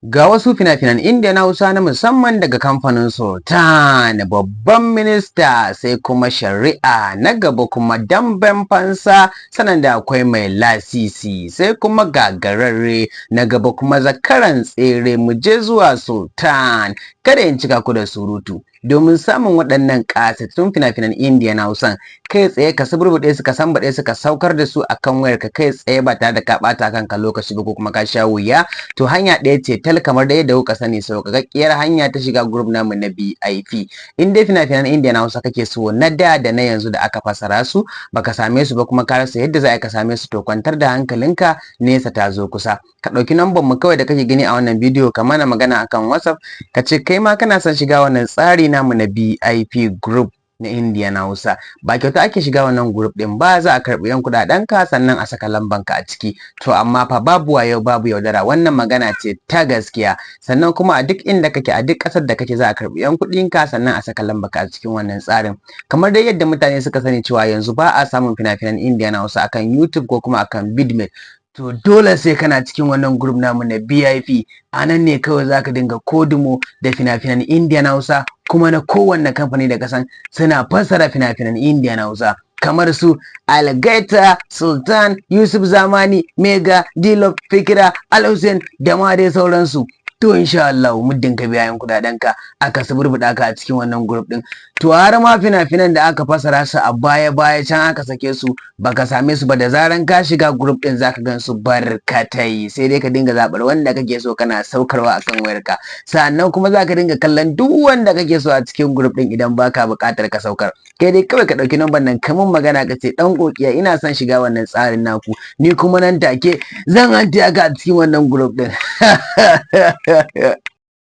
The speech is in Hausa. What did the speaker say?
Ga wasu fina-finan Indiya na Hausa na musamman daga kamfanin Sultan, babban minista, sai kuma shari'a na gaba, kuma damben fansa, sanan da akwai mai lasisi, sai kuma gagararre na gaba, kuma zakaran tsere. Mu je zuwa Sultan. Kada in cika ku da surutu, domin samun waɗannan ƙasatattun fina-finan Indiya na Hausa kai tsaye ka suburbuɗe su, ka sambaɗe su, ka saukar da su akan wayarka kai tsaye ba tare da ka ɓata kanka lokaci ba ko kuma ka sha wuya. To hanya ɗaya ce tal, kamar da yadda kuka sani, sauƙaƙƙiyar hanya ta shiga group namu na VIP. In dai fina-finan Indiya na Hausa kake so, na da na yanzu da aka fassara su baka same su ba, kuma ka rasa yadda za ka same su, to kwantar da hankalinka, nesa ta zo kusa. Ka ɗauki namban mu kawai da kake gani a wannan bidiyo, ka mana magana akan WhatsApp, ka ce kai ma kana son shiga wannan tsari namu na VIP group na Indiya na Hausa. Ba kyauta ake shiga wannan group din ba, za a karɓi yan kuɗaɗen ka sannan a saka lamban ka a ciki. To amma fa babu wayo, babu yaudara, wannan magana ce ta gaskiya. Sannan kuma a duk inda kake, a duk ƙasar da kake, za a karɓi yan kuɗin ka sannan a saka lamban ka a cikin wannan tsarin. Kamar dai yadda mutane suka sani cewa yanzu ba a samun fina-finan Indiya na Hausa akan YouTube ko kuma akan Vidme. To dole sai kana cikin wannan group namu na VIP. A nan ne kawai zaka dinga kodumo da fina-finan Indiya na Hausa, kuma na kowanne kamfani da kasan suna fassara fina-finan Indiya na Hausa, kamar su Algaita, Sultan, Yusuf Zamani, Mega, Dilop, Fikira, Al-Hussein da ma dai sauransu. To insha Allah muddin ka biya yan kudaden ka, aka suburbuɗa ka a cikin wannan group din. To har ma fina-finan da aka fasara su a baya can aka sake su baka same su ba, da zaran ka shiga group din zaka gan su barkatai. Sai dai ka dinga zabar wanda kake so kana saukarwa akan wayarka. Sannan kuma zaka dinga kallon duk wanda kake so a cikin group din idan baka buƙatar ka saukar. Kai dai kawai ka ɗauki number nan, kamun magana ka ce dan kokiya ina son shiga wannan tsarin naku, ni kuma nan take zan hanta ka a cikin wannan group din.